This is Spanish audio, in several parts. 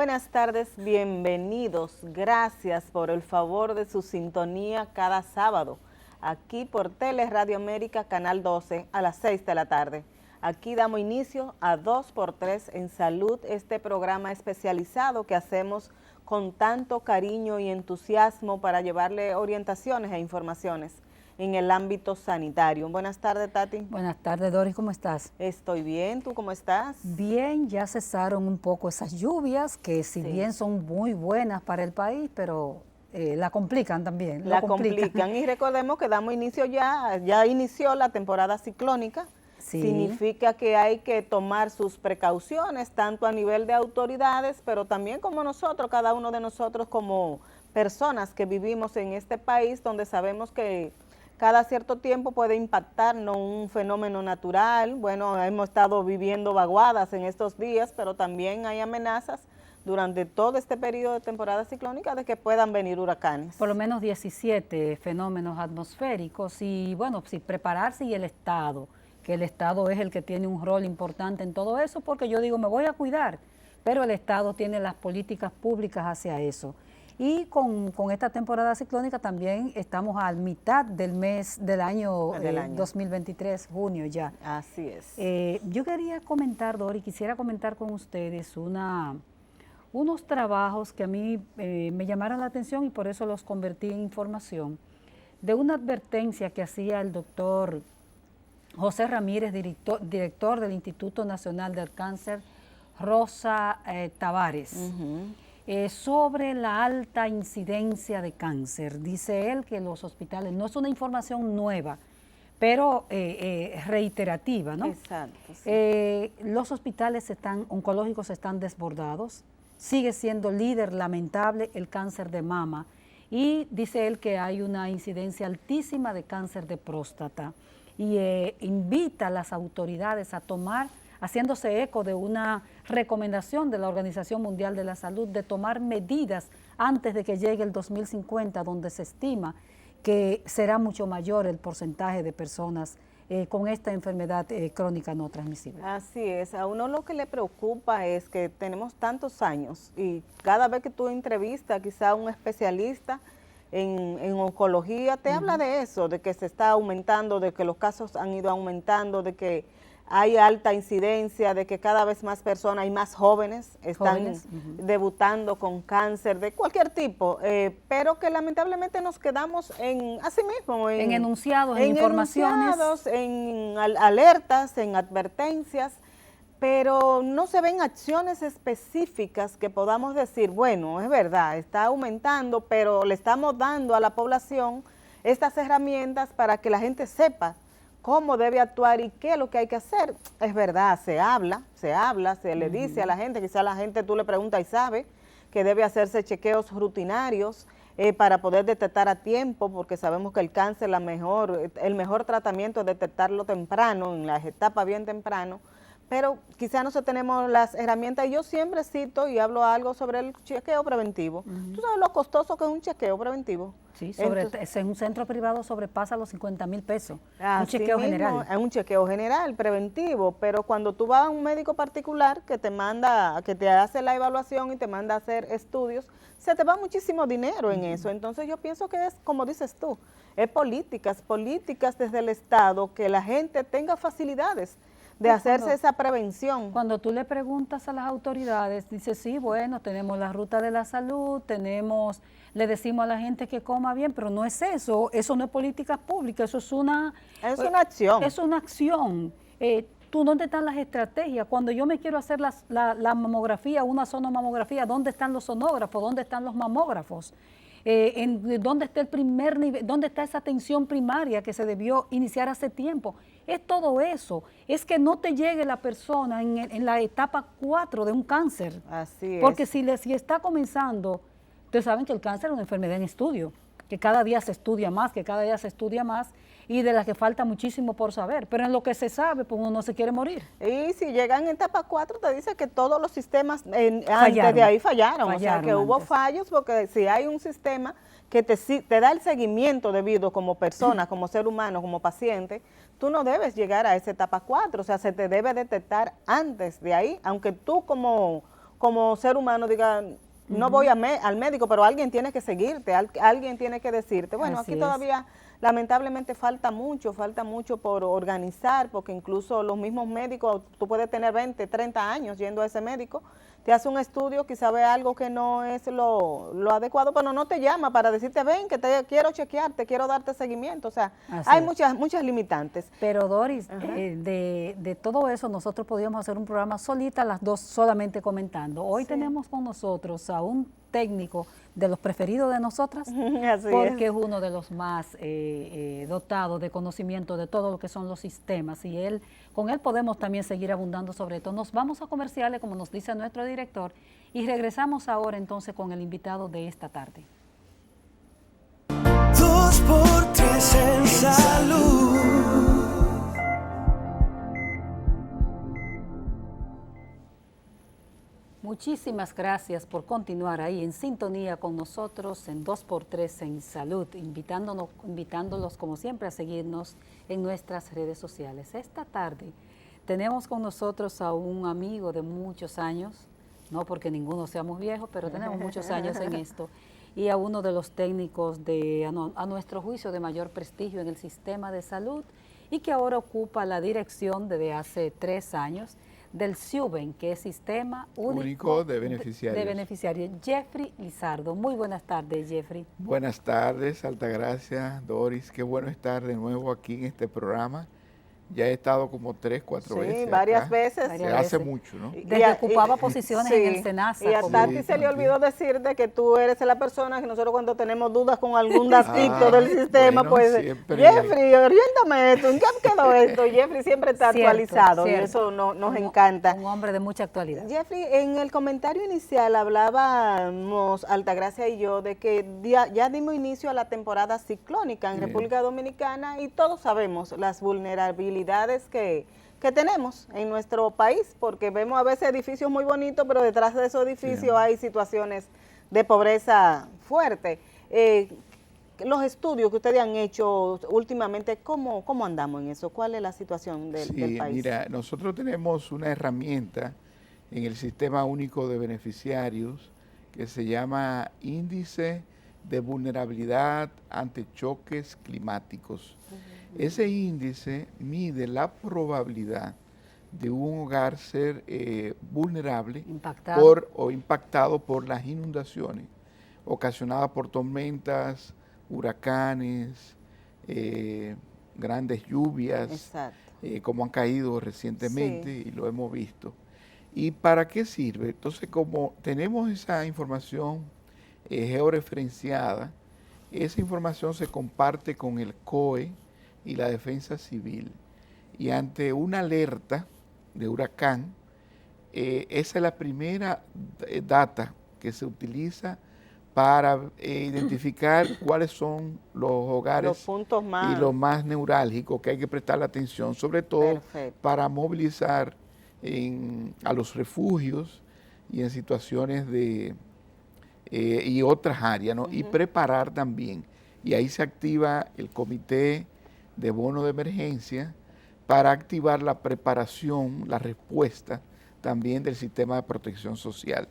Buenas tardes, bienvenidos. Gracias por el favor de su sintonía cada sábado, aquí por Teleradio América, Canal 12, a las 6 de la tarde. Aquí damos inicio a 2x3 en Salud, este programa especializado que hacemos con tanto cariño y entusiasmo para llevarle orientaciones e informaciones en el ámbito sanitario. Buenas tardes, Tati. Buenas tardes, Doris, ¿cómo estás? Estoy bien, ¿tú cómo estás? Bien, ya cesaron un poco esas lluvias, que si bien son muy buenas para el país, pero la complican también. La complican. Y recordemos que damos inicio ya inició la temporada ciclónica. Sí. Significa que hay que tomar sus precauciones, tanto a nivel de autoridades, pero también como nosotros, cada uno de nosotros como personas que vivimos en este país, donde sabemos que cada cierto tiempo puede impactarnos un fenómeno natural. Bueno, hemos estado viviendo vaguadas en estos días, pero también hay amenazas durante todo este periodo de temporada ciclónica de que puedan venir huracanes. Por lo menos 17 fenómenos atmosféricos y bueno, sí, prepararse y el Estado, que el Estado es el que tiene un rol importante en todo eso, porque yo digo, me voy a cuidar, pero el Estado tiene las políticas públicas hacia eso. Y con esta temporada ciclónica también estamos a mitad del mes del año 2023, junio ya. Así es. Yo quería comentar, Dori, quisiera comentar con ustedes unos trabajos que a mí me llamaron la atención y por eso los convertí en información, de una advertencia que hacía el doctor José Ramírez, director del Instituto Nacional del Cáncer, Rosa Tavares. Sobre la alta incidencia de cáncer. Dice él que los hospitales, no es una información nueva, pero reiterativa, ¿no? Exacto. Sí. Los hospitales oncológicos están desbordados, sigue siendo líder lamentable el cáncer de mama y dice él que hay una incidencia altísima de cáncer de próstata y invita a las autoridades a tomar, haciéndose eco de una recomendación de la Organización Mundial de la Salud de tomar medidas antes de que llegue el 2050, donde se estima que será mucho mayor el porcentaje de personas con esta enfermedad crónica no transmisible. Así es, a uno lo que le preocupa es que tenemos tantos años y cada vez que tú entrevistas quizá a un especialista en oncología, te habla de eso, de que se está aumentando, de que los casos han ido aumentando, de que hay alta incidencia, de que cada vez más personas y más jóvenes están debutando con cáncer de cualquier tipo, pero que lamentablemente nos quedamos en así mismo. En enunciados, en informaciones. En alertas, en advertencias, pero no se ven acciones específicas que podamos decir, bueno, es verdad, está aumentando, pero le estamos dando a la población estas herramientas para que la gente sepa cómo debe actuar y qué es lo que hay que hacer. Es verdad, se habla, se le dice a la gente, quizá la gente tú le preguntas y sabe que debe hacerse chequeos rutinarios para poder detectar a tiempo, porque sabemos que el cáncer, el mejor tratamiento es detectarlo temprano, en las etapas bien temprano, pero quizá no tenemos las herramientas. Y yo siempre cito y hablo algo sobre el chequeo preventivo. ¿Tú sabes lo costoso que es un chequeo preventivo? Sí, en un centro privado sobrepasa los 50,000 pesos. Un chequeo general. Es un chequeo general, preventivo, pero cuando tú vas a un médico particular que te hace la evaluación y te manda a hacer estudios, se te va muchísimo dinero en eso. Entonces yo pienso que es, como dices tú, es políticas desde el Estado, que la gente tenga facilidades de hacerse esa prevención. Cuando tú le preguntas a las autoridades, dice, sí, bueno, tenemos la ruta de la salud, le decimos a la gente que coma bien, pero no es eso no es política pública, eso es una acción. Es una acción. ¿Dónde están las estrategias? Cuando yo me quiero hacer la mamografía, una sonomamografía, ¿dónde están los sonógrafos? ¿Dónde están los mamógrafos? ¿Dónde está el primer nivel? ¿Dónde está esa atención primaria que se debió iniciar hace tiempo? Es todo eso, es que no te llegue la persona en la etapa 4 de un cáncer. Así es. Porque si está comenzando, ustedes saben que el cáncer es una enfermedad en estudio, que cada día se estudia más, y de la que falta muchísimo por saber, pero en lo que se sabe, pues uno no se quiere morir. Y si llegan en etapa 4, te dice que todos los sistemas antes de ahí fallaron, o sea, que hubo fallos, porque si hay un sistema que te da el seguimiento debido como persona, como ser humano, como paciente, tú no debes llegar a esa etapa 4, o sea, se te debe detectar antes de ahí, aunque tú como como ser humano diga, no voy al médico, pero alguien tiene que seguirte, alguien tiene que decirte. Bueno, Así aquí todavía lamentablemente falta mucho por organizar, porque incluso los mismos médicos, tú puedes tener 20, 30 años yendo a ese médico, te hace un estudio, quizá ve algo que no es lo adecuado, pero no te llama para decirte, ven, que te quiero chequear, te quiero darte seguimiento. O sea, Así hay es. muchas limitantes. Pero Doris, de todo eso nosotros podíamos hacer un programa solita, las dos solamente comentando. Hoy tenemos con nosotros a un técnico de los preferidos de nosotras, porque es uno de los más dotados de conocimiento de todo lo que son los sistemas, y con él podemos también seguir abundando sobre esto. Nos vamos a comerciales, como nos dice nuestro director, y regresamos ahora entonces con el invitado de esta tarde. 2x3 en salud. Muchísimas gracias por continuar ahí en sintonía con nosotros en 2x3 en Salud, invitándolos como siempre a seguirnos en nuestras redes sociales. Esta tarde tenemos con nosotros a un amigo de muchos años, no porque ninguno seamos viejos, pero tenemos muchos años en esto, y a uno de los técnicos a nuestro juicio de mayor prestigio en el sistema de salud, y que ahora ocupa la dirección desde hace 3 años del SIUBEN, que es Sistema Único de Beneficiarios. De Beneficiarios. Jeffrey Lizardo. Muy buenas tardes, Jeffrey. Buenas tardes, Altagracia, Doris. Qué bueno estar de nuevo aquí en este programa. Ya he estado como 3, 4 veces. Sí, varias veces. Hace mucho, ¿no? Desde que ocupaba posiciones en el SENASA. Y a Tati se le olvidó decirte que tú eres la persona que nosotros cuando tenemos dudas con algún datito del sistema, bueno, pues, siempre. Jeffrey, oriéntame esto, ¿en qué quedó esto? Jeffrey siempre está actualizado y eso nos encanta. Un hombre de mucha actualidad. Jeffrey, en el comentario inicial hablábamos, Altagracia y yo, de que ya dimos inicio a la temporada ciclónica en República Dominicana, y todos sabemos las vulnerabilidades que tenemos en nuestro país, porque vemos a veces edificios muy bonitos, pero detrás de esos edificios hay situaciones de pobreza fuerte. Los estudios que ustedes han hecho últimamente, ¿cómo andamos en eso? ¿Cuál es la situación del país? Mira, nosotros tenemos una herramienta en el Sistema Único de Beneficiarios que se llama Índice de Vulnerabilidad ante Choques Climáticos. Ese índice mide la probabilidad de un hogar ser vulnerable impactado por las inundaciones ocasionadas por tormentas, huracanes, grandes lluvias, como han caído recientemente y lo hemos visto. ¿Y para qué sirve? Entonces, como tenemos esa información georreferenciada, esa información se comparte con el COE y la Defensa Civil. Y ante una alerta de huracán, esa es la primera data que se utiliza para identificar cuáles son los hogares, los puntos y los más neurálgicos que hay que prestarle atención, sobre todo para movilizar a los refugios y en situaciones y otras áreas, ¿no? Y preparar también. Y ahí se activa el comité de bono de emergencia para activar la preparación, la respuesta también del sistema de protección social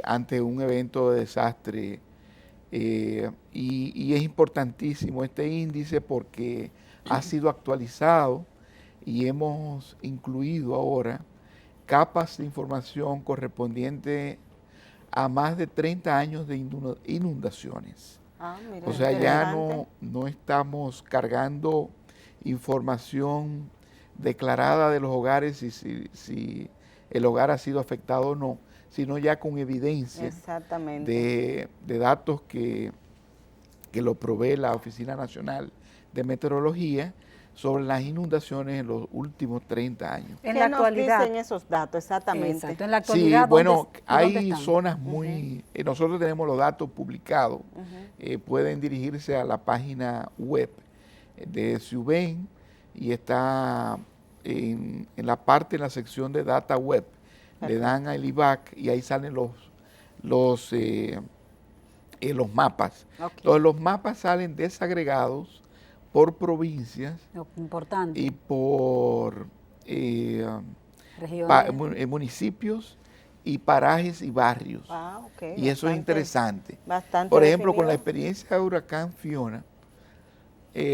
ante un evento de desastre. Y es importantísimo este índice porque ha sido actualizado y hemos incluido ahora capas de información correspondiente a más de 30 años de inundaciones. Mira, o sea, ya no estamos cargando información declarada de los hogares si el hogar ha sido afectado o no, sino ya con evidencia de datos que lo provee la Oficina Nacional de Meteorología sobre las inundaciones en los últimos 30 años. ¿Qué nos dicen esos datos exactamente? Exacto. En la actualidad, sí, bueno, hay zonas muy... nosotros tenemos los datos publicados. Pueden dirigirse a la página web de SIUBEN y está en la sección de Data Web. Le dan al IVAC y ahí salen los mapas. Entonces, los mapas salen desagregados por provincias y por municipios y parajes y barrios. Ah, ok. Y eso es interesante. Bastante Por ejemplo, con la definido. experiencia de huracán Fiona,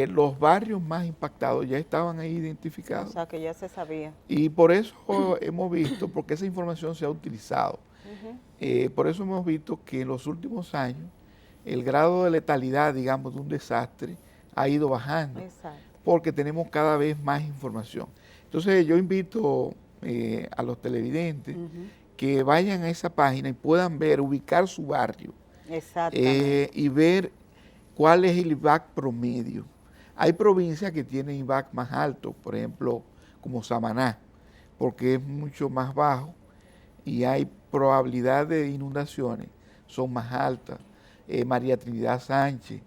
los barrios más impactados ya estaban ahí O identificados. sea, que ya se sabía. Y por eso hemos visto, porque esa información se ha utilizado, por eso hemos visto que en los últimos años el grado de letalidad, digamos, de un desastre ha ido bajando, Exacto. porque tenemos cada vez más información. Entonces yo invito a los televidentes que vayan a esa página y puedan ver, ubicar su barrio Exactamente. y ver cuál es el IVAC promedio. Hay provincias que tienen IVAC más alto, por ejemplo, como Samaná, porque es mucho más bajo y hay probabilidad de inundaciones, son más altas. María Trinidad Sánchez,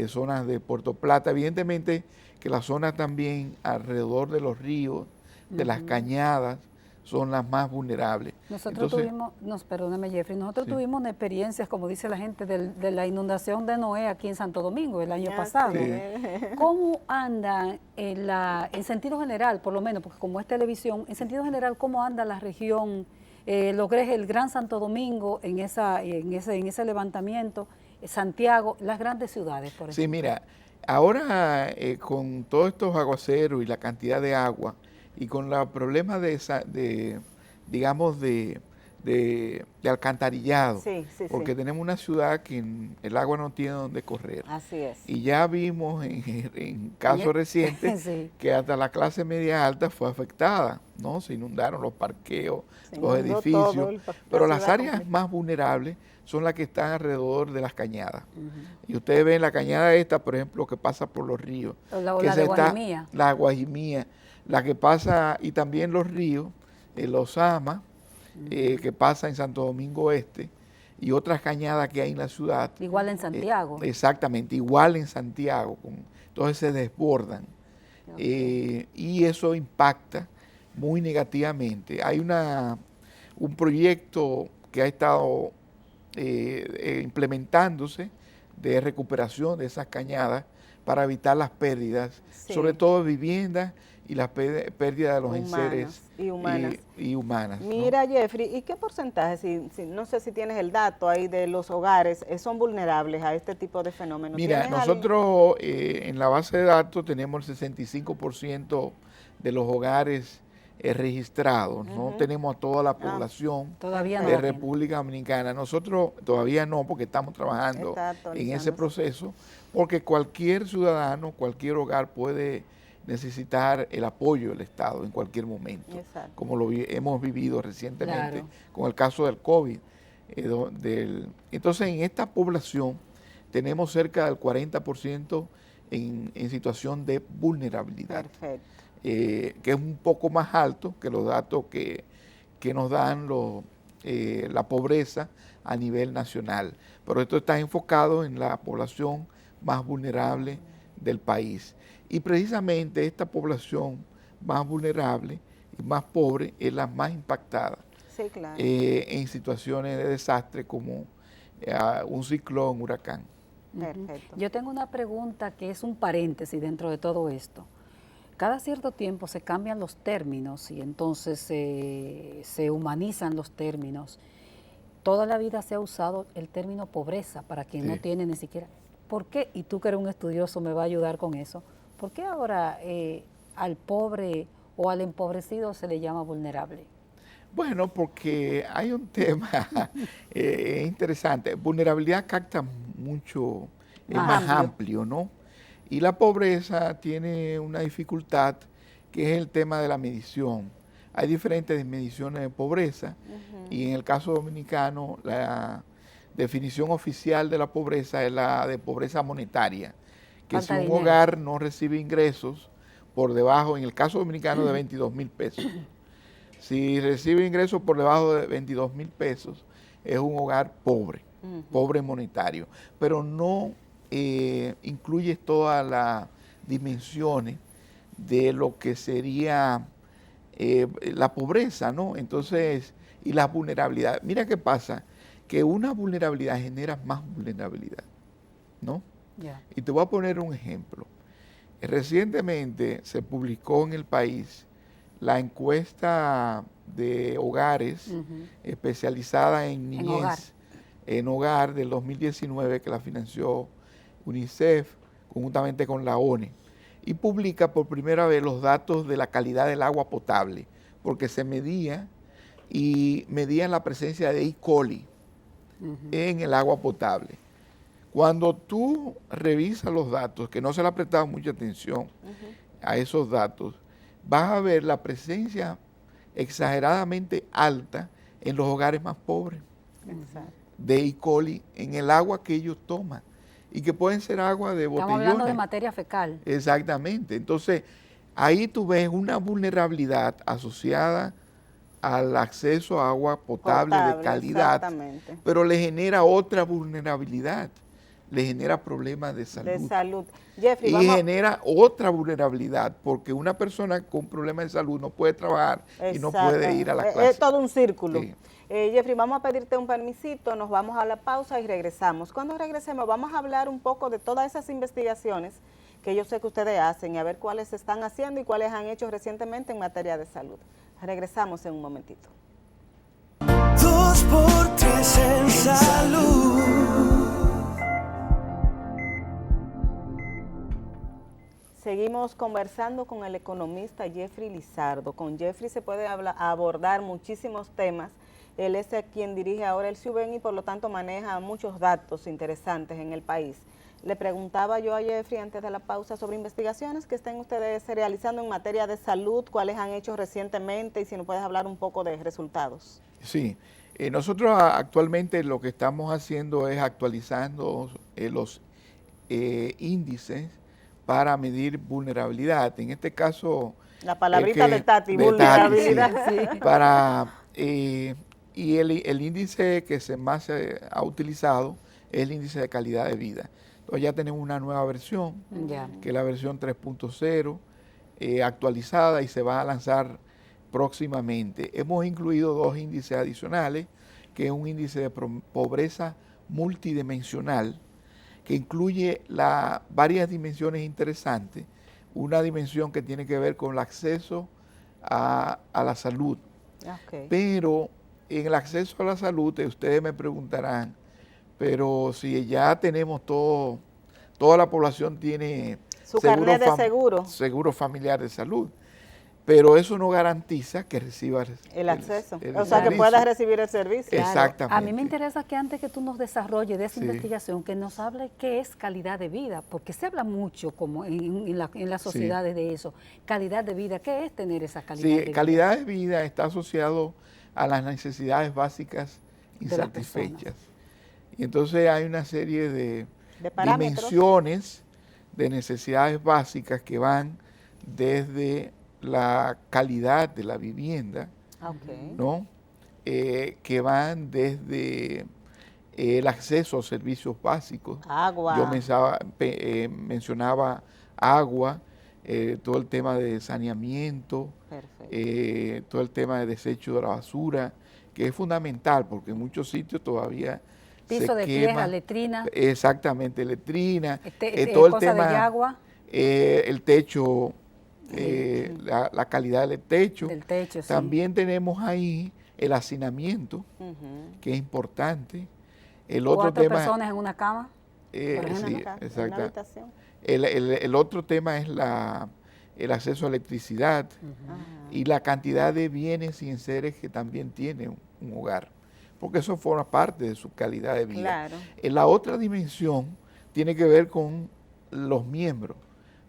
zonas de Puerto Plata, evidentemente que las zonas también alrededor de los ríos, de las cañadas, son las más vulnerables. Nosotros perdóneme Jeffrey, nosotros Sí. tuvimos experiencias, como dice la gente, de la inundación de Noé aquí en Santo Domingo el año Así pasado. es. ¿Cómo anda en sentido general, por lo menos, porque como es televisión, en sentido general, cómo anda la región, el Gran Santo Domingo en ese levantamiento, Santiago, las grandes ciudades, por ejemplo? Sí, mira, ahora con todos estos aguaceros y la cantidad de agua y con los problemas digamos, de alcantarillado, Sí, sí, porque sí. tenemos una ciudad que el agua no tiene dónde correr. Así es. Y ya vimos en casos recientes Sí. que hasta la clase media alta fue afectada, ¿no? Se inundaron los parqueos, Se los inundó edificios, todo pero la las ciudad áreas completa. más vulnerables son las que están alrededor de las cañadas. Y ustedes ven la cañada esta, por ejemplo, que pasa por los ríos. La que de Guajimía. La Guajimía, la que pasa, y también los ríos, los Ama, que pasa en Santo Domingo Este, y otras cañadas que hay en la ciudad. Igual en Santiago. Exactamente, igual en Santiago, entonces se desbordan. Y eso impacta muy negativamente. Hay un proyecto que ha estado implementándose de recuperación de esas cañadas para evitar las pérdidas, Sí. sobre todo de viviendas y las pérdidas de los enseres y humanas. y humanas, ¿no? Mira, Jeffrey, ¿y qué porcentaje, no sé si tienes el dato ahí de los hogares, son vulnerables a este tipo de fenómenos? Mira, ¿Tienes nosotros en la base de datos tenemos el 65% de los hogares registrados, no tenemos a toda la población Todavía no de la tiene. República Dominicana. Nosotros todavía no, porque estamos trabajando Está en ese actualizándose. proceso, porque cualquier ciudadano, cualquier hogar puede necesitar el apoyo del Estado en cualquier momento, Exacto. como hemos vivido recientemente Claro. con el caso del COVID. Entonces, en esta población tenemos cerca del 40% en situación de vulnerabilidad, Perfecto. que es un poco más alto que los datos que nos dan la pobreza a nivel nacional. Pero esto está enfocado en la población más vulnerable del país. Y precisamente esta población más vulnerable y más pobre es la más impactada Sí, claro. en situaciones de desastre como un ciclón, huracán. Perfecto. Yo tengo una pregunta que es un paréntesis dentro de todo esto. Cada cierto tiempo se cambian los términos y entonces se humanizan los términos. Toda la vida se ha usado el término pobreza para quien no Sí. tiene ni siquiera. ¿Por qué? Y tú que eres un estudioso me va a ayudar con eso. ¿Por qué ahora al pobre o al empobrecido se le llama vulnerable? Bueno, porque hay un tema interesante. Vulnerabilidad capta mucho, es Más más amplio, ¿no? Y la pobreza tiene una dificultad que es el tema de la medición. Hay diferentes mediciones de pobreza y en el caso dominicano la definición oficial de la pobreza es la de pobreza monetaria, que si Falta un dinero. hogar no recibe ingresos por debajo, en el caso dominicano, de 22,000 pesos. Si recibe ingresos por debajo de 22,000 pesos, es un hogar pobre, pobre monetario, pero no incluye todas las dimensiones de lo que sería la pobreza, ¿no? Entonces, y la vulnerabilidad. Mira qué pasa, que una vulnerabilidad genera más vulnerabilidad, ¿no? Ya. Y te voy a poner un ejemplo. Recientemente se publicó en el país la encuesta de hogares especializada en niñez en hogar del 2019 que la financió UNICEF conjuntamente con la ONE y publica por primera vez los datos de la calidad del agua potable, porque se medían la presencia de E. coli en el agua potable. Cuando tú revisas los datos, que no se le ha prestado mucha atención a esos datos, vas a ver la presencia exageradamente alta en los hogares más pobres de E. coli en el agua que ellos toman y que pueden ser agua de botellones. Estamos hablando de materia fecal. Exactamente. Entonces, ahí tú ves una vulnerabilidad asociada al acceso a agua potable de calidad, pero le genera otra vulnerabilidad, le genera problemas de salud. De salud. Jeffrey, y genera otra vulnerabilidad, porque una persona con problemas de salud no puede trabajar y no puede ir a la clase. Es todo un círculo. Sí. Jeffrey, vamos a pedirte un permisito, nos vamos a la pausa y regresamos. Cuando regresemos vamos a hablar un poco de todas esas investigaciones que yo sé que ustedes hacen y a ver cuáles se están haciendo y cuáles han hecho recientemente en materia de salud. Regresamos en un momentito. 2x3 en salud. Seguimos conversando con el economista Jeffrey Lizardo. Con Jeffrey se puede abordar muchísimos temas. Él es quien dirige ahora el CIUBEN y por lo tanto maneja muchos datos interesantes en el país. Le preguntaba yo a Jeffrey antes de la pausa sobre investigaciones que estén ustedes realizando en materia de salud, cuáles han hecho recientemente y si nos puedes hablar un poco de resultados. Sí, nosotros actualmente lo que estamos haciendo es actualizando los índices para medir vulnerabilidad. En este caso... La palabrita de Tati, vulnerabilidad. Sí. Y el índice que más se ha utilizado es el índice de calidad de vida. Entonces ya tenemos una nueva versión, que es la versión 3.0, actualizada y se va a lanzar próximamente. Hemos incluido 2 índices adicionales, que es un índice de pobreza multidimensional, que incluye varias dimensiones interesantes. Una dimensión que tiene que ver con el acceso a la salud. Pero en el acceso a la salud, ustedes me preguntarán, pero si ya tenemos toda la población tiene su carnet de seguro familiar de salud, pero eso no garantiza que reciba el acceso, o sea, que pueda recibir el servicio. Exactamente. A mí me interesa que antes que tú nos desarrolles de esa investigación, que nos hable qué es calidad de vida, porque se habla mucho como en las sociedades de eso. Calidad de vida, ¿qué es tener esa calidad de vida? Sí, calidad de vida está asociado a las necesidades básicas insatisfechas. Y entonces hay una serie de dimensiones de necesidades básicas que van desde la calidad de la vivienda, ¿no? Que van desde el acceso a servicios básicos. Agua. Yo mencionaba agua, todo el tema de saneamiento, todo el tema de desecho de la basura, que es fundamental porque en muchos sitios todavía piso de tierra, letrina. Exactamente, letrina. Todo el tema de agua. El techo, la calidad del techo. También tenemos ahí el hacinamiento, que es importante. El otro tema, personas en una cama. Sí, exacto. El otro tema es el acceso a electricidad y la cantidad de bienes y enseres que también tiene un hogar, porque eso forma parte de su calidad de vida. Claro. La otra dimensión tiene que ver con los miembros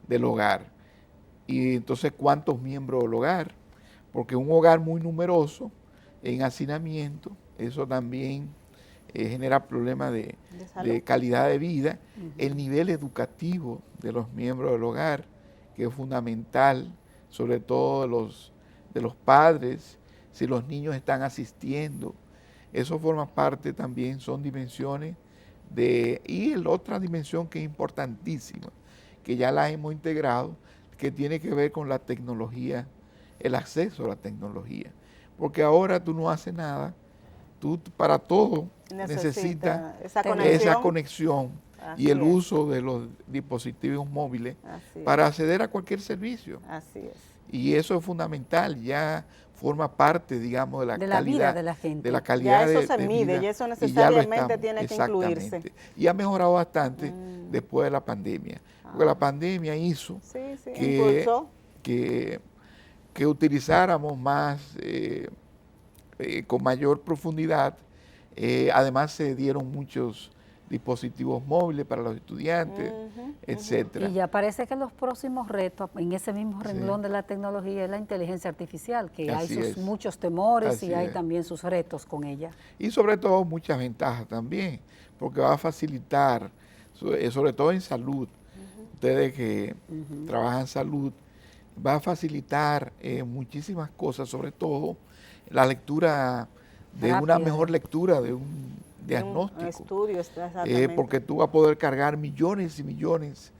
del hogar. Y entonces, ¿cuántos miembros del hogar? Porque un hogar muy numeroso en hacinamiento, eso también genera problemas de calidad de vida. El nivel educativo de los miembros del hogar, que es fundamental, sobre todo de los padres, si los niños están asistiendo. Eso forma parte también, son dimensiones y la otra dimensión que es importantísima, que ya la hemos integrado, que tiene que ver con la tecnología, el acceso a la tecnología. Porque ahora tú no haces nada, tú para todo necesitas esa conexión y el uso de los dispositivos móviles para acceder a cualquier servicio. Así es. Y eso es fundamental, ya forma parte, digamos, de la De calidad. la vida de la gente. De la calidad Ya eso se de mide vida, y eso ya lo necesariamente estamos, tiene que exactamente. incluirse. Y ha mejorado bastante después de la pandemia. Porque la pandemia hizo Sí, sí, que, impulsó. que utilizáramos más, con mayor profundidad. Además se dieron muchos dispositivos móviles para los estudiantes, etcétera. Y ya parece que los próximos retos, en ese mismo renglón de la tecnología, es la inteligencia artificial, que hay Así sus es. muchos temores Así y hay es. también sus retos con ella. Y sobre todo muchas ventajas también, porque va a facilitar, sobre todo en salud, ustedes que trabajan en salud, va a facilitar muchísimas cosas, sobre todo la lectura, de una Rápida. mejor lectura de un diagnóstico. Un estudio, exactamente. Porque tú vas a poder cargar millones y millones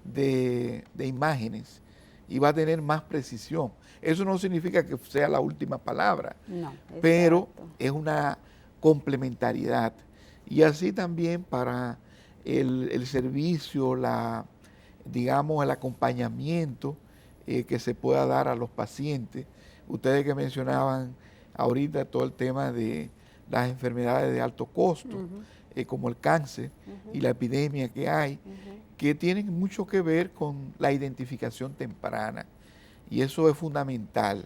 de imágenes y va a tener más precisión. Eso no significa que sea la última palabra, No. pero Exacto. es una complementariedad. Y así también para el servicio, digamos, el acompañamiento que se pueda dar a los pacientes. Ustedes que mencionaban ahorita todo el tema de las enfermedades de alto costo, como el cáncer y la epidemia que hay, que tienen mucho que ver con la identificación temprana. Y eso es fundamental.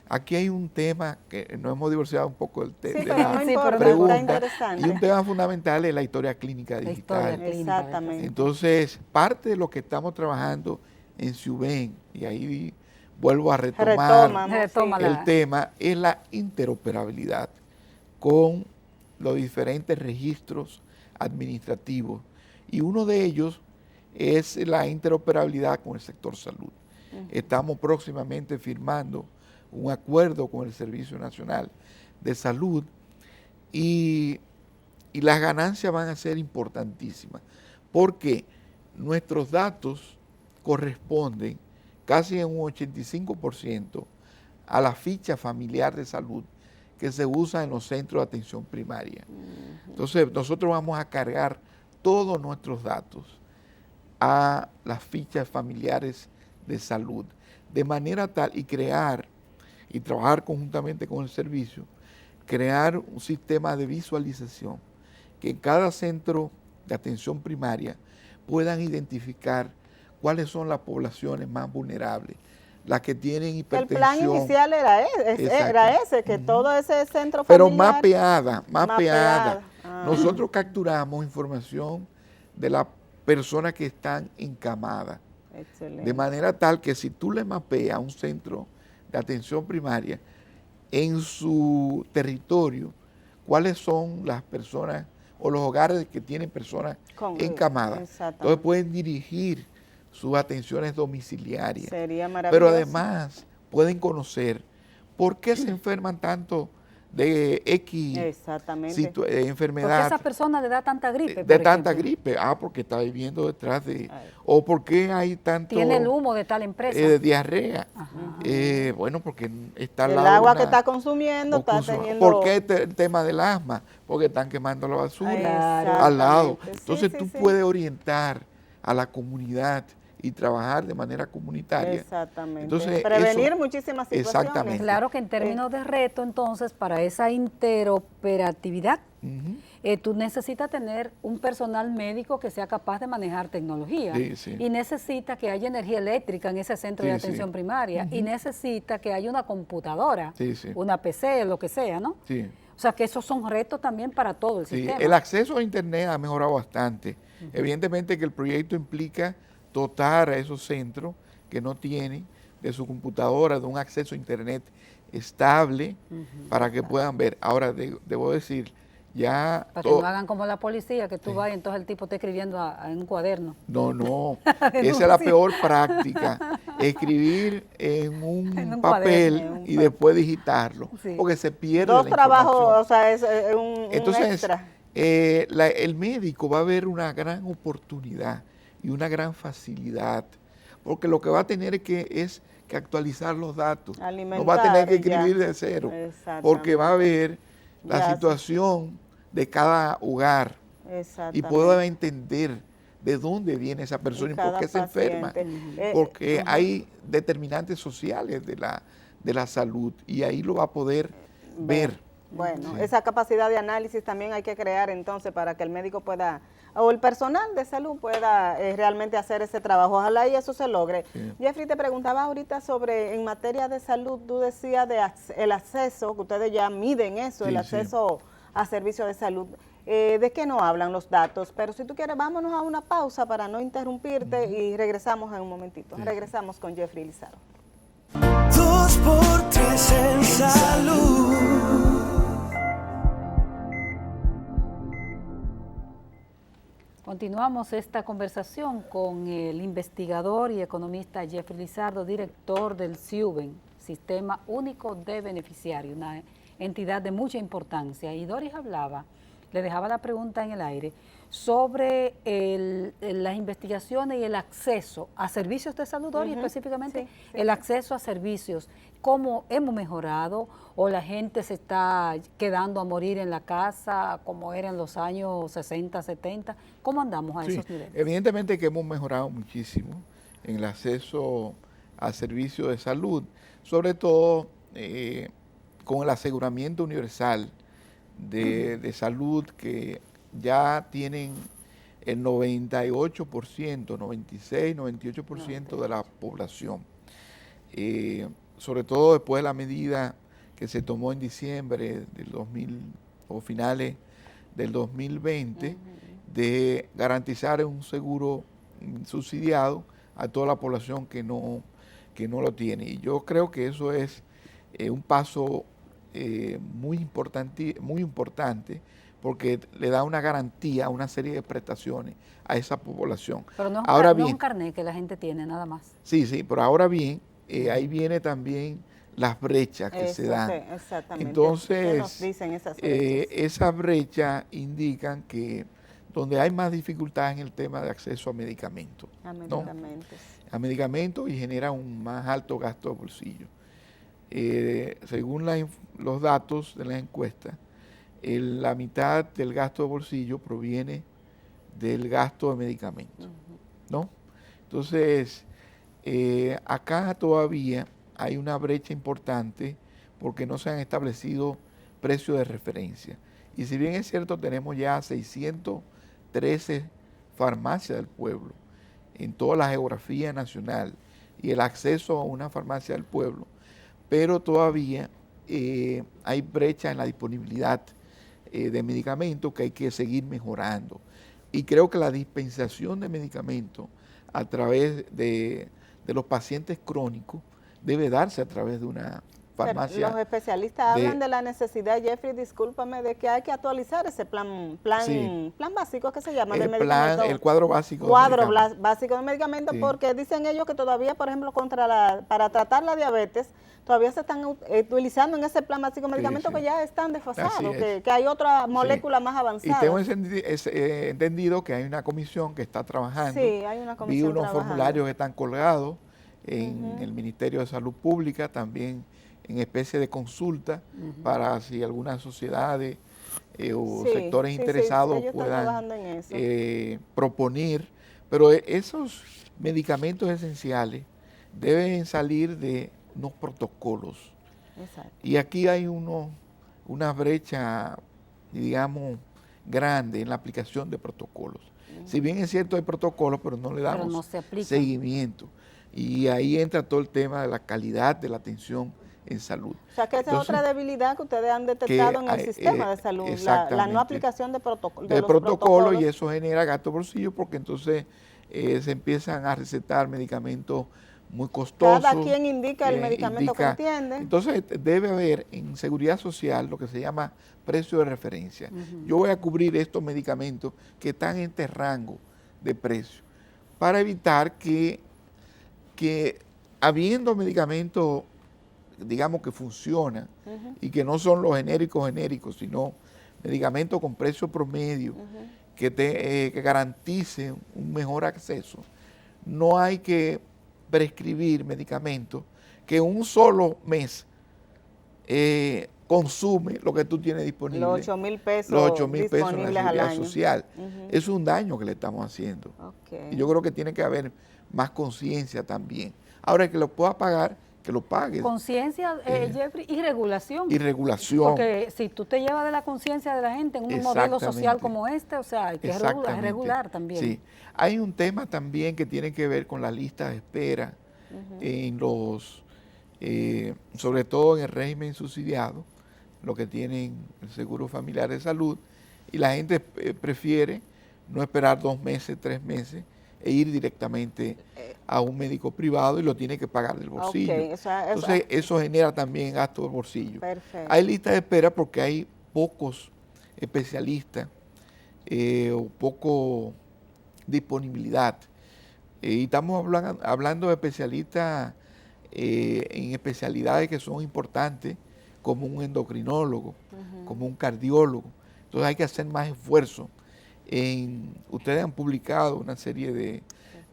Aquí hay un tema que nos hemos divorciado un poco Sí, de pero la no Sí, importa, pero pregunta. está interesante. Y un tema fundamental es la historia clínica La digital. historia clínica. Exactamente. Entonces, parte de lo que estamos trabajando en Ciuben, y ahí vuelvo a retomar Retoma el la- tema, es la interoperabilidad con los diferentes registros administrativos. Y uno de ellos es la interoperabilidad con el sector salud. Estamos próximamente firmando un acuerdo con el Servicio Nacional de Salud y las ganancias van a ser importantísimas, porque nuestros datos corresponden casi en un 85% a la ficha familiar de salud que se usa en los centros de atención primaria. Entonces, nosotros vamos a cargar todos nuestros datos a las fichas familiares de salud, de manera tal y crear y trabajar conjuntamente con el servicio, crear un sistema de visualización que en cada centro de atención primaria puedan identificar cuáles son las poblaciones más vulnerables, las que tienen El hipertensión. plan inicial era Exacto. ese, que todo ese centro Pero familiar... mapeada. Mapeada. Ah. Nosotros capturamos información de las personas que están encamadas, Excelente. de manera tal que si tú le mapeas a un centro de atención primaria en su territorio, cuáles son las personas o los hogares que tienen personas encamadas, exactamente. entonces pueden dirigir sus atenciones domiciliarias. Sería maravilloso. Pero además pueden conocer por qué se enferman tanto de X Exactamente. enfermedad. ¿Por qué esa persona le da tanta gripe? De por tanta ejemplo? gripe. Porque está viviendo detrás de... Ay. O por qué hay tanto... Tiene el humo de tal empresa. diarrea. Bueno, porque está al El lado de agua una- que está consumiendo o está consumo. teniendo... ¿Por qué el tema del asma? Porque están quemando la basura Exactamente. al lado. Sí, Entonces sí, tú sí. puedes orientar a la comunidad y trabajar de manera comunitaria. Exactamente. Entonces, Prevenir eso- muchísimas situaciones. Exactamente. Claro que en términos de reto, entonces, para esa interoperatividad, Ujú. tú necesitas tener un personal médico que sea capaz de manejar tecnología. Sí, sí. Y necesita que haya energía eléctrica en ese centro Sí, de sí. atención primaria. Y necesita que haya una computadora, Sí, sí. una PC, lo que sea, ¿no? Sí. O sea, que esos son retos también para todo el Sí, sistema. el acceso a Internet ha mejorado bastante. Evidentemente que el proyecto implica dotar a esos centros que no tienen de su computadora, de un acceso a Internet estable para que puedan ver. Ahora, debo decir, ya... Para que no hagan como la policía, que tú vas y entonces el tipo está escribiendo en un cuaderno. No, esa es la peor práctica, escribir en un En un papel cuaderno, y después digitarlo, Sí. porque se pierde Dos la trabajos, información. o sea, es un Entonces, extra. el médico va a ver una gran oportunidad y una gran facilidad, porque lo que va a tener es que actualizar los datos. No va a tener que Alimentar, escribir ya. de cero, Exactamente. porque va a ver la Ya. situación de cada hogar y Exactamente. pueda entender de dónde viene esa persona y por cada qué se enferma. paciente. Porque hay determinantes sociales de la salud y ahí lo va a poder ver. Bueno, Sí. esa capacidad de análisis también hay que crear entonces para que el médico pueda, o el personal de salud pueda realmente hacer ese trabajo. Ojalá y eso se logre. Sí. Jeffrey, te preguntaba ahorita sobre, en materia de salud, tú decías el acceso, que ustedes ya miden eso, Sí, el sí. acceso a servicios de salud. ¿De qué no hablan los datos? Pero si tú quieres, vámonos a una pausa para no interrumpirte y regresamos en un momentito. Sí. Regresamos con Jeffrey Lizardo. 2 por 3 en salud. Continuamos esta conversación con el investigador y economista Jeffrey Lizardo, director del SIUBEN, Sistema Único de Beneficiarios, una entidad de mucha importancia. Y Doris hablaba, le dejaba la pregunta en el aire, sobre las investigaciones y el acceso a servicios de salud, Doris, específicamente el acceso a servicios. ¿Cómo hemos mejorado o la gente se está quedando a morir en la casa como era en los años 60, 70? ¿Cómo andamos a esos niveles? Evidentemente que hemos mejorado muchísimo en el acceso a servicios de salud, sobre todo con el aseguramiento universal de salud que ya tienen el 98%, 96, 98% de la población. Sobre todo después de la medida que se tomó en diciembre del 2000 o finales del 2020 de garantizar un seguro subsidiado a toda la población que no lo tiene. Y yo creo que eso es un paso muy importante porque le da una garantía a una serie de prestaciones a esa población. Pero no, Ahora no bien, es un carnet que la gente tiene, nada más. Sí, pero ahora bien, ahí viene también las brechas que se dan. Exactamente. Entonces, ¿qué nos dicen esas brechas? esas brechas indican que donde hay más dificultad en el tema de acceso a medicamentos. A ¿no? medicamentos. A medicamentos y genera un más alto gasto de bolsillo. Según los datos de las encuestas, la mitad del gasto de bolsillo proviene del gasto de medicamentos, ¿no? Entonces, acá todavía hay una brecha importante porque no se han establecido precios de referencia. Y si bien es cierto, tenemos ya 613 farmacias del pueblo en toda la geografía nacional y el acceso a una farmacia del pueblo, pero todavía hay brecha en la disponibilidad de medicamentos que hay que seguir mejorando. Y creo que la dispensación de medicamentos a través de los pacientes crónicos debe darse a través de una farmacia. Pero los especialistas hablan de la necesidad, Jeffrey, discúlpame, de que hay que actualizar ese plan básico que se llama de medicamentos. El cuadro básico. Básico de medicamentos, Sí. porque dicen ellos que todavía, por ejemplo, para tratar la diabetes, todavía se están utilizando en ese plan básico de medicamentos que ya están desfasados, que hay otra molécula más avanzada. Y tengo entendido que hay una comisión que está trabajando. Sí, hay una comisión Vi unos trabajando. formularios que están colgados en el Ministerio de Salud Pública, también en especie de consulta para si algunas sociedades o sectores interesados ellos están puedan trabajando en eso. proponer. Pero esos medicamentos esenciales deben salir de unos protocolos. Exacto. Y aquí hay una brecha, digamos, grande en la aplicación de protocolos. Si bien es cierto hay protocolos, pero no le damos no se aplican. seguimiento. Y ahí entra todo el tema de la calidad de la atención en salud. O sea, que esa Entonces, es otra debilidad que ustedes han detectado en el sistema de salud, la no exactamente. aplicación de protocolos. De protocolo, y eso genera gasto de bolsillo porque entonces se empiezan a recetar medicamentos muy costosos. Cada quien indica el medicamento que entiende. Entonces debe haber en seguridad social lo que se llama precio de referencia. Yo voy a cubrir estos medicamentos que están en este rango de precio para evitar que habiendo medicamentos, digamos, que funcionan y que no son los genéricos, sino medicamentos con precio promedio que garanticen un mejor acceso, no hay que prescribir medicamentos que un solo mes consume lo que tú tienes disponible. Los 8.000 pesos Los 8.000 pesos en la disponibles al seguridad año. social. Es un daño que le estamos haciendo. Ok. Y yo creo que tiene que haber más conciencia también. Ahora, el que lo pueda pagar, que lo pague. Conciencia, Jeffrey, y regulación. Y regulación. Porque si tú te llevas de la conciencia de la gente en un modelo social como este, o sea, hay que regular también. Sí. Hay un tema también que tiene que ver con la lista de espera en los, sobre todo en el régimen subsidiado, lo que tienen el Seguro Familiar de Salud, y la gente prefiere no esperar 2 meses, 3 meses, e ir directamente a un médico privado y lo tiene que pagar del bolsillo. Okay, Entonces, eso genera también gasto del bolsillo. Perfecto. Hay listas de espera porque hay pocos especialistas o poco disponibilidad. Y estamos hablando de especialistas en especialidades que son importantes, como un endocrinólogo, como un cardiólogo. Entonces hay que hacer más esfuerzo. Ustedes han publicado una serie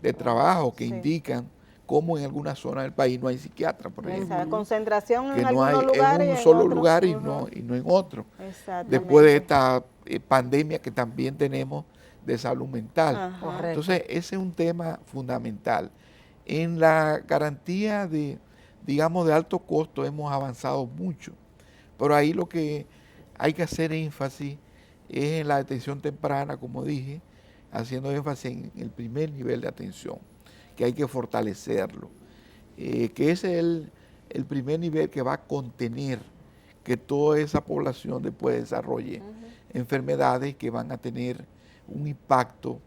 de trabajos que indican cómo en algunas zonas del país no hay psiquiatras, por ejemplo. Esa concentración Que en no hay algunos lugares. en un solo otros, lugar y no en otro. Exactamente. Después de esta pandemia que también tenemos de salud mental. Ajá. Entonces, ese es un tema fundamental. En la garantía de, digamos, de alto costo hemos avanzado mucho, pero ahí lo que hay que hacer énfasis es en la atención temprana, como dije, haciendo énfasis en el primer nivel de atención, que hay que fortalecerlo, que ese es el primer nivel que va a contener que toda esa población después desarrolle enfermedades que van a tener un impacto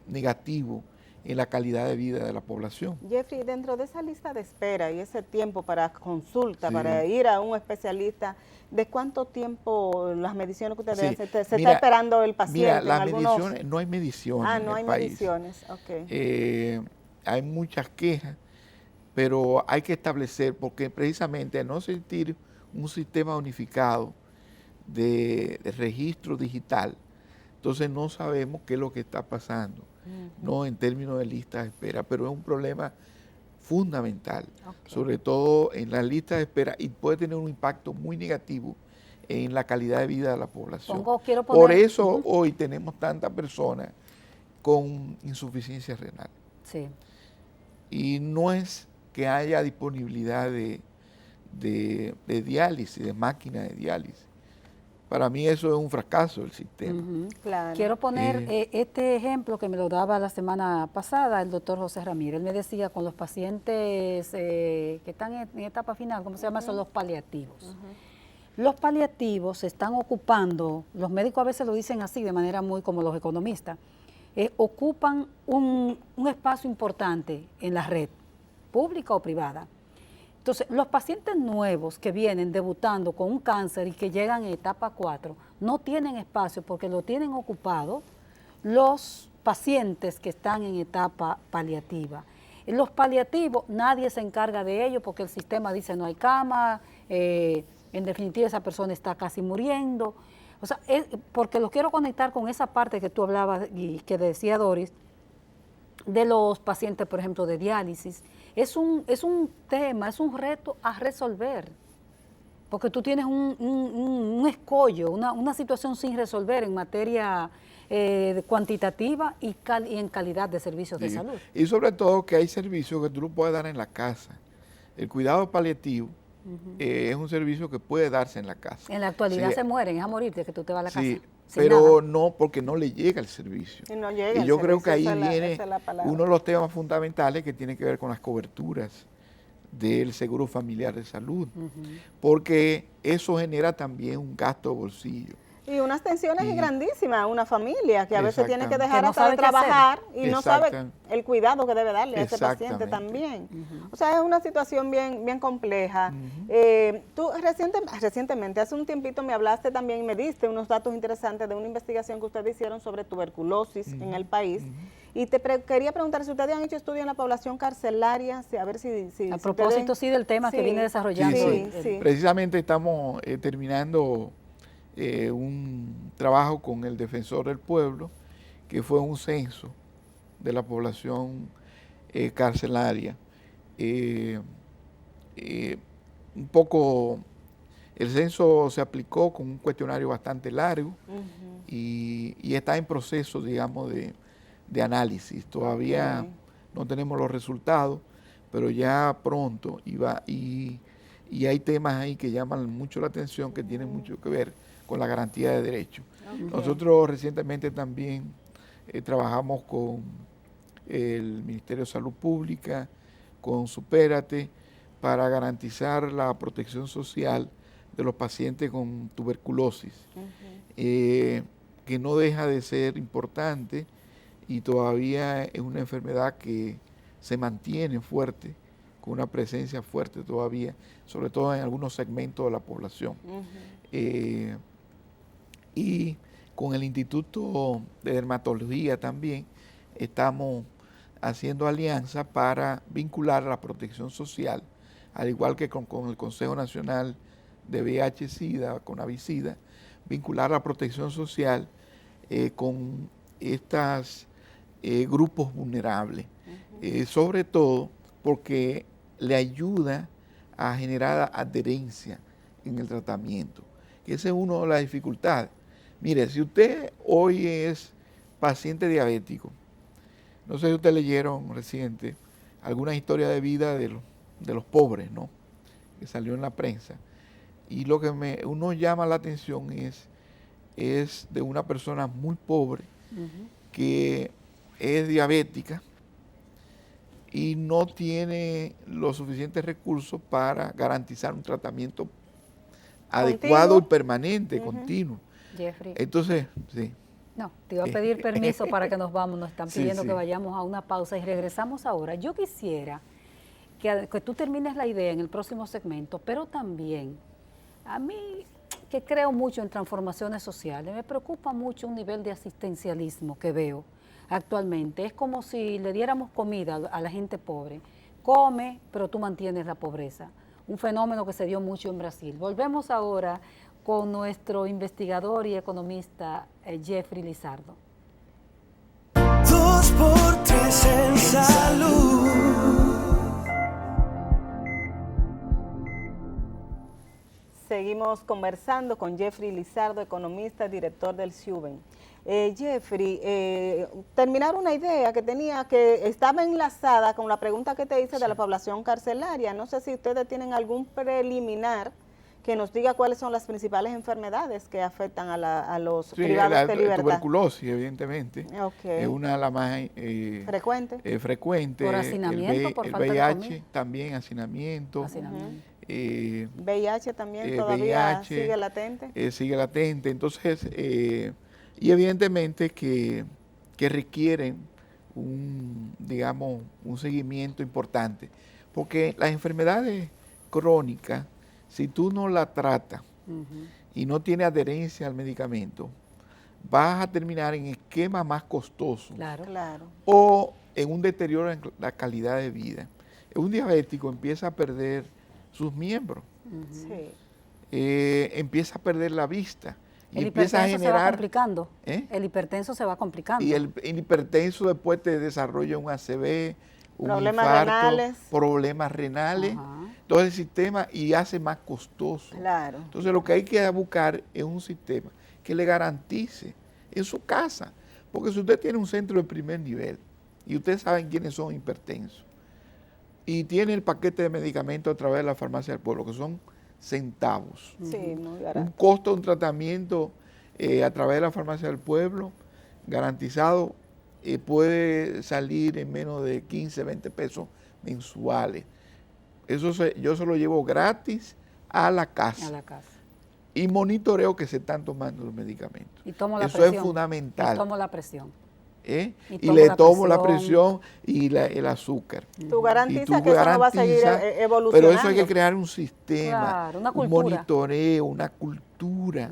negativo en la calidad de vida de la población. Jeffrey, dentro de esa lista de espera y ese tiempo para consulta, Sí. para ir a un especialista, ¿de cuánto tiempo las mediciones que ustedes Sí. hacen? ¿Se Mira, está esperando el paciente? Mira, en las algunos... mediciones, no hay mediciones Ah, en no el hay país. mediciones, ok. Hay muchas quejas, pero hay que establecer, porque precisamente al no existir un sistema unificado de registro digital, entonces no sabemos qué es lo que está pasando, no en términos de listas de espera, pero es un problema fundamental, sobre todo en las listas de espera, y puede tener un impacto muy negativo en la calidad de vida de la población. Por eso hoy tenemos tantas personas con insuficiencia renal. Sí. Y no es que haya disponibilidad de diálisis, de máquina de diálisis. Para mí eso es un fracaso del sistema. Claro. Quiero poner este ejemplo que me lo daba la semana pasada el doctor José Ramírez. Él me decía con los pacientes que están en etapa final, ¿cómo se llama eso? Los paliativos. Los paliativos se están ocupando, los médicos a veces lo dicen así de manera muy como los economistas, ocupan un espacio importante en la red, pública o privada. Entonces, los pacientes nuevos que vienen debutando con un cáncer y que llegan en etapa 4, no tienen espacio porque lo tienen ocupado los pacientes que están en etapa paliativa. En los paliativos nadie se encarga de ellos porque el sistema dice no hay cama, en definitiva esa persona está casi muriendo. O sea, porque los quiero conectar con esa parte que tú hablabas y que decía Doris, de los pacientes, por ejemplo, de diálisis. Es un tema, es un reto a resolver, porque tú tienes un escollo, una situación sin resolver en materia cuantitativa y en calidad de servicios de salud. Y sobre todo que hay servicios que tú lo puedes dar en la casa. El cuidado paliativo es un servicio que puede darse en la casa. En la actualidad se mueren, es a morirte que tú te vas a la casa. Sí, pero no porque no le llega el servicio. Y no llega y yo creo que ahí esa viene es la palabra. uno de los temas fundamentales que tiene que ver con las coberturas del Seguro Familiar de Salud, porque eso genera también un gasto de bolsillo. Y unas tensiones grandísimas a una familia que a veces tiene que Exactamente. dejar Que no hasta de sabe qué hacer. trabajar y no sabe Exactamente. el cuidado que debe darle a ese paciente Exactamente. también. O sea, es una situación bien compleja. Tú recientemente, hace un tiempito me hablaste también y me diste unos datos interesantes de una investigación que ustedes hicieron sobre tuberculosis en el país. Y quería preguntar si ustedes han hecho estudios en la población carcelaria, a ver si A propósito, sí, del tema que viene desarrollando. Sí. Precisamente estamos terminando un trabajo con el Defensor del Pueblo, que fue un censo de la población carcelaria. Un poco El censo se aplicó con un cuestionario bastante largo y está en proceso, digamos, de análisis. Todavía no tenemos los resultados, pero ya pronto y hay temas ahí que llaman mucho la atención, que tienen mucho que ver con la garantía de derechos. Nosotros recientemente también trabajamos con el Ministerio de Salud Pública, con Supérate, para garantizar la protección social de los pacientes con tuberculosis, que no deja de ser importante y todavía es una enfermedad que se mantiene fuerte, con una presencia fuerte todavía, sobre todo en algunos segmentos de la población. Y con el Instituto de Dermatología también estamos haciendo alianza para vincular la protección social, al igual que con el Consejo Nacional de VIH-Sida, con Avicida, vincular la protección social con estos grupos vulnerables, sobre todo porque le ayuda a generar adherencia en el tratamiento, que esa es una de las dificultades. Mire, si usted hoy es paciente diabético, no sé si ustedes leyeron reciente alguna historia de vida de los pobres, ¿no?, que salió en la prensa. Y lo que uno llama la atención es de una persona muy pobre que es diabética y no tiene los suficientes recursos para garantizar un tratamiento adecuado y permanente, continuo. Jeffrey. Entonces, sí. No, te iba a pedir permiso para que nos vamos, nos están pidiendo que vayamos a una pausa y regresamos ahora. Yo quisiera que tú termines la idea en el próximo segmento, pero también a mí, que creo mucho en transformaciones sociales, me preocupa mucho un nivel de asistencialismo que veo actualmente. Es como si le diéramos comida a la gente pobre. Come, pero tú mantienes la pobreza. Un fenómeno que se dio mucho en Brasil. Volvemos ahora con nuestro investigador y economista Jeffrey Lizardo. 2x3 en salud. Seguimos conversando con Jeffrey Lizardo, economista, director del SUBEN. Jeffrey, terminar una idea que tenía que estaba enlazada con la pregunta que te hice de la población carcelaria. No sé si ustedes tienen algún preliminar que nos diga cuáles son las principales enfermedades que afectan a los privados de libertad. La tuberculosis, evidentemente, es una de las más frecuente. Por hacinamiento, por el falta VIH, de comida. También hacinamiento. VIH también todavía sigue latente. Sigue latente, entonces, y evidentemente que requieren un seguimiento importante, porque las enfermedades crónicas, si tú no la tratas y no tienes adherencia al medicamento, vas a terminar en esquemas más costosos o en un deterioro en la calidad de vida. Un diabético empieza a perder sus miembros, empieza a perder la vista. El empieza a hipertenso generar, se va complicando. El hipertenso se va complicando. Y el hipertenso después te desarrolla un ACV, un problemas infarto, renales. Problemas renales, todo el sistema, y hace más costoso. Claro. Entonces lo que hay que buscar es un sistema que le garantice en su casa, porque si usted tiene un centro de primer nivel y ustedes saben quiénes son hipertensos y tiene el paquete de medicamentos a través de la farmacia del pueblo, que son centavos, muy barato. Un costo de un tratamiento a través de la farmacia del pueblo garantizado puede salir en menos de 15, 20 pesos mensuales. Yo se lo llevo gratis a la casa. Y monitoreo que se están tomando los medicamentos. Y tomo la Eso presión. es fundamental. Y tomo la presión. Y le tomo la presión y el azúcar. Tú garantizas que eso no va a seguir evolucionando. Pero eso hay que crear un sistema, una un monitoreo, una cultura.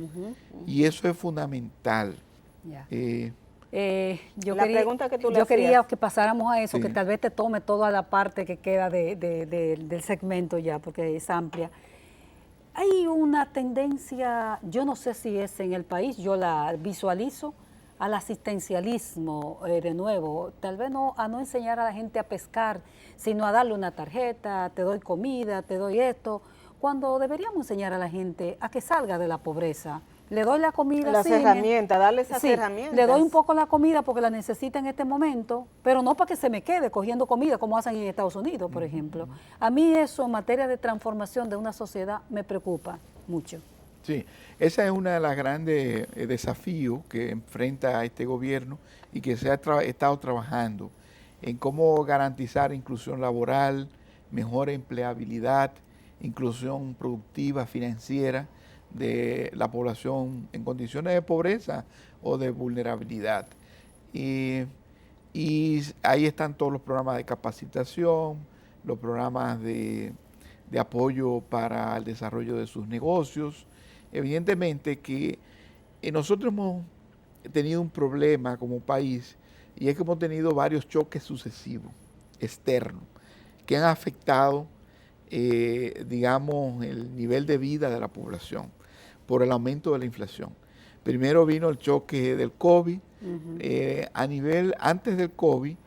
Y eso es fundamental. Yo quería que pasáramos a eso, que tal vez te tome toda la parte que queda del segmento ya, porque es amplia. Hay una tendencia, yo no sé si es en el país, yo la visualizo, al asistencialismo de nuevo, tal vez a no enseñar a la gente a pescar, sino a darle una tarjeta, te doy comida, te doy esto, cuando deberíamos enseñar a la gente a que salga de la pobreza. Le doy la comida, Las sí, herramientas, darle esas sí, herramientas. le doy un poco la comida porque la necesita en este momento, pero no para que se me quede cogiendo comida como hacen en Estados Unidos, por ejemplo. A mí eso en materia de transformación de una sociedad me preocupa mucho. Sí, esa es una de las grandes desafíos que enfrenta este gobierno y que se ha estado trabajando en cómo garantizar inclusión laboral, mejor empleabilidad, inclusión productiva, financiera de la población en condiciones de pobreza o de vulnerabilidad. Y ahí están todos los programas de capacitación, los programas de apoyo para el desarrollo de sus negocios. Evidentemente que nosotros hemos tenido un problema como país y es que hemos tenido varios choques sucesivos, externos, que han afectado, digamos, el nivel de vida de la población por el aumento de la inflación. Primero vino el choque del COVID. Antes del COVID,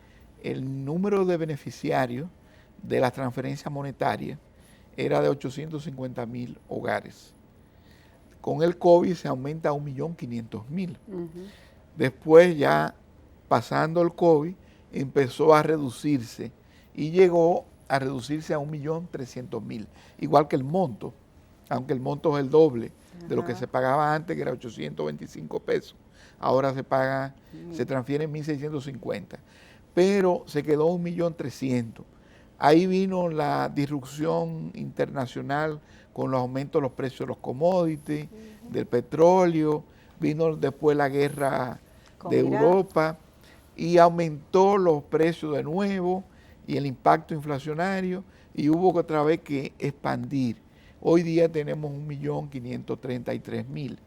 el número de beneficiarios de las transferencias monetarias era de 850,000 hogares. Con el COVID se aumenta a 1.500.000. Después, ya pasando el COVID, empezó a reducirse y llegó a reducirse a 1.300.000, igual que el monto, aunque el monto es el doble de lo que se pagaba antes, que era 825 pesos. Ahora se transfieren 1.650, pero se quedó 1.300.000. Ahí vino la disrupción internacional con los aumentos de los precios de los commodities, del petróleo, vino después la guerra de Europa y aumentó los precios de nuevo y el impacto inflacionario y hubo otra vez que expandir. Hoy día tenemos 1.533.000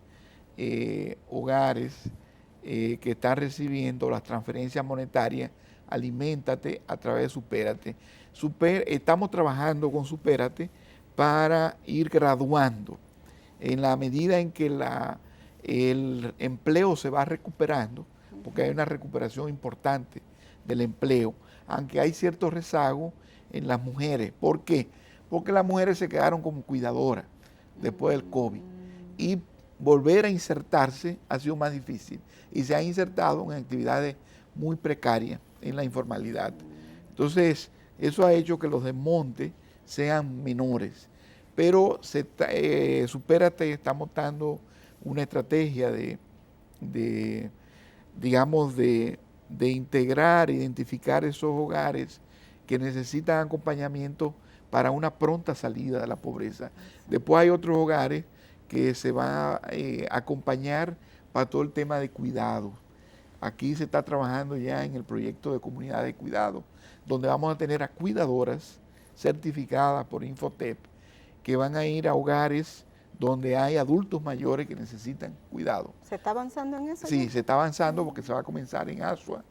hogares que están recibiendo las transferencias monetarias Aliméntate a través de Supérate. Estamos trabajando con Supérate para ir graduando. En la medida en que el empleo se va recuperando, porque hay una recuperación importante del empleo, aunque hay cierto rezago en las mujeres. ¿Por qué? Porque las mujeres se quedaron como cuidadoras después del COVID y volver a insertarse ha sido más difícil y se han insertado en actividades muy precarias en la informalidad. Entonces, eso ha hecho que los desmontes sean menores, pero Supérate está montando una estrategia de integrar, identificar esos hogares que necesitan acompañamiento para una pronta salida de la pobreza. Después hay otros hogares que se van a acompañar para todo el tema de cuidado. Aquí se está trabajando ya en el proyecto de comunidad de cuidado, donde vamos a tener a cuidadoras certificadas por Infotep, que van a ir a hogares donde hay adultos mayores que necesitan cuidado. ¿Se está avanzando en eso? Sí, ya? se está avanzando porque se va a comenzar en Asua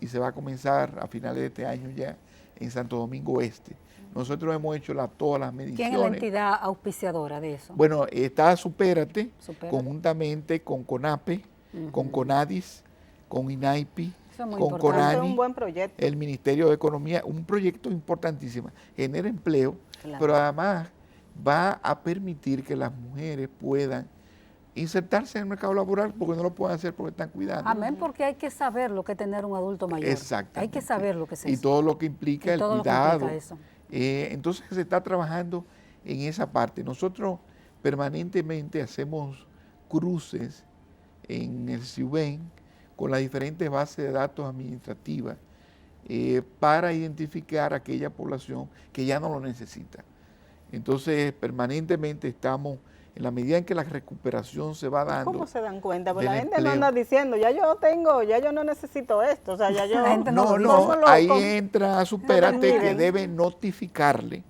y se va a comenzar a finales de este año ya en Santo Domingo Este. Nosotros hemos hecho todas las mediciones. ¿Quién es la entidad auspiciadora de eso? Bueno, está Supérate, conjuntamente con CONAPE, con CONADIS, con INAIPI, con CONANI, es un buen proyecto. el Ministerio de Economía, un proyecto importantísimo, genera empleo, pero además va a permitir que las mujeres puedan insertarse en el mercado laboral porque no lo pueden hacer porque están cuidando. Amén, porque hay que saber lo que es tener un adulto mayor. Exactamente. Hay que saber lo que es eso. Y todo lo que implica el cuidado. Lo que implica eso. Entonces se está trabajando en esa parte. Nosotros permanentemente hacemos cruces en el CIUBEN con las diferentes bases de datos administrativas para identificar aquella población que ya no lo necesita. Entonces, permanentemente estamos, en la medida en que la recuperación se va dando. ¿Cómo se dan cuenta? Porque la gente no anda diciendo, ya yo no necesito esto, o sea, ya yo... ahí entra Supérate que debe notificarle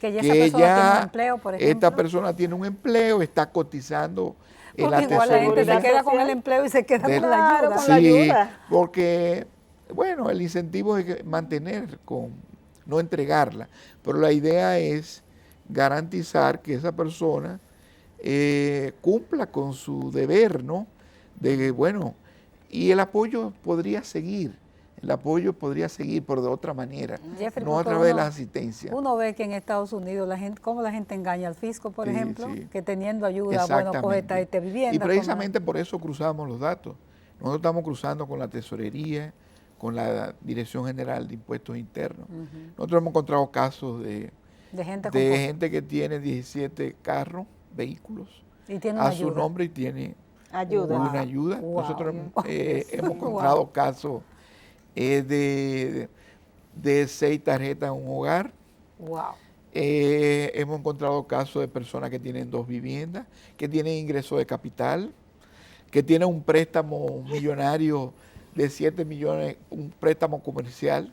que esa persona tiene un empleo, por ejemplo. Esta persona tiene un empleo, está cotizando en la Porque igual la gente se queda con el empleo y se queda con la ayuda. Con la ayuda. Porque, bueno, el incentivo es mantener, no entregarla, pero la idea es garantizar que esa persona cumpla con su deber, ¿no? Y el apoyo podría seguir El apoyo podría seguir, pero de otra manera, Jeffrey, no a porque través de uno- las asistencias. Uno ve que en Estados Unidos la gente, cómo la gente engaña al fisco, por Sí, ejemplo, sí. que teniendo ayuda, bueno, coge esta vivienda. Y precisamente por eso cruzamos los datos. Nosotros estamos cruzando con la tesorería, con la Dirección General de Impuestos Internos. Nosotros hemos encontrado casos de gente gente que tiene 17 carros, vehículos, y tiene una a su ayuda. nombre y tiene Ayuda. una ayuda. Wow. Nosotros Wow. hemos encontrado casos de 6 tarjetas en un hogar. Wow. Hemos encontrado casos de personas que tienen 2 viviendas, que tienen ingreso de capital, que tienen un préstamo millonario de 7 millones, un préstamo comercial,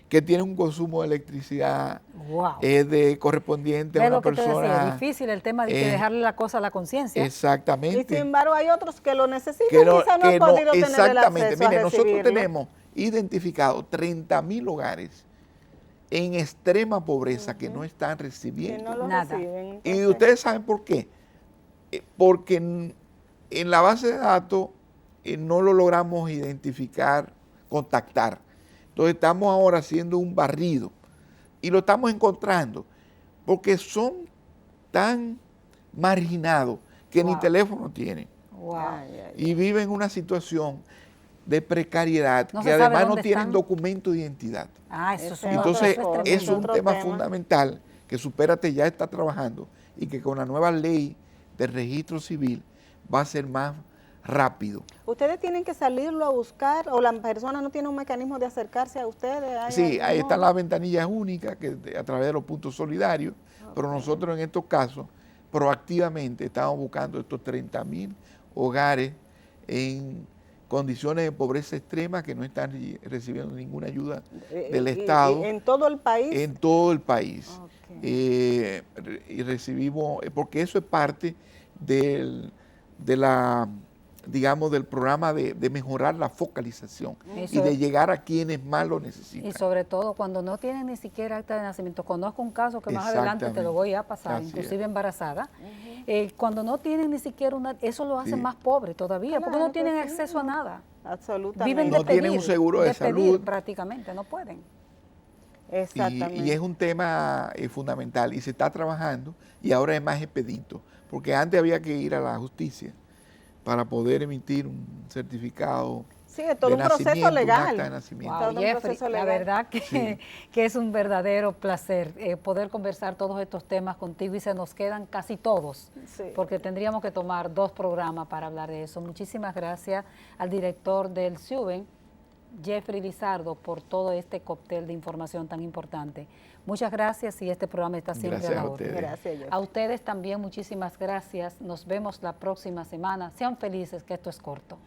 que tienen un consumo de electricidad Wow. de correspondiente a Ve una lo que te decía, persona. es difícil el tema de que dejarle la cosa a la conciencia. Y Exactamente. sin embargo hay otros que lo necesitan, Que no- quizá no que han no- podido tener el exactamente. acceso Mire, a nosotros recibirlo. tenemos identificado 30,000 hogares en extrema pobreza que no están Que recibiendo. no lo Nada. reciben. Y entonces, ustedes saben por qué. Porque en la base de datos no lo logramos identificar, contactar. Entonces estamos ahora haciendo un barrido y lo estamos encontrando porque son tan marginados que ni Wow. teléfono tienen Wow. ay, ay. y viven en una situación de precariedad No que se sabe además no dónde tienen están. documento de identidad. Ah, eso Ese es es Entonces otra cosa, es un otro tema tema. fundamental que Supérate ya está trabajando y que con la nueva ley de registro civil va a ser más rápido. ¿Ustedes tienen que salirlo a buscar o la persona no tiene un mecanismo de acercarse a ustedes? ¿Hay Sí, ahí algún están modo? las ventanillas únicas que a través de los puntos solidarios, pero nosotros en estos casos proactivamente estamos buscando estos 30,000 hogares en condiciones de pobreza extrema que no están recibiendo ninguna ayuda del Estado ¿En todo el país? en todo el país. Ok. Y recibimos, porque eso es parte digamos, del programa de mejorar la focalización Eso y de es. llegar a quienes más lo necesitan. Y sobre todo cuando no tienen ni siquiera acta de nacimiento. Conozco un caso que más adelante te lo voy a pasar, Así inclusive es. embarazada. Cuando no tienen ni siquiera eso lo hace Sí. más pobre todavía, porque Claro no tienen que sí, acceso a nada. Absolutamente. Viven No de pedir, tienen un seguro de pedir salud. prácticamente, no pueden. Exactamente. Y es un tema fundamental y se está trabajando y ahora es más expedito, porque antes había que ir a la justicia para poder emitir un certificado Sí, es todo de un proceso nacimiento, un legal. acta de nacimiento. Todo Wow, un Jeffrey, proceso la legal. verdad que es un verdadero placer poder conversar todos estos temas contigo y se nos quedan casi todos, Sí. porque tendríamos que tomar 2 programas para hablar de eso. Muchísimas gracias al director del SUBEN, Jeffrey Lizardo, por todo este cóctel de información tan importante. Muchas gracias y este programa está siempre Gracias a la a orden. ustedes. Gracias, Jeffrey. A ustedes también muchísimas gracias. Nos vemos la próxima semana. Sean felices, que esto es corto.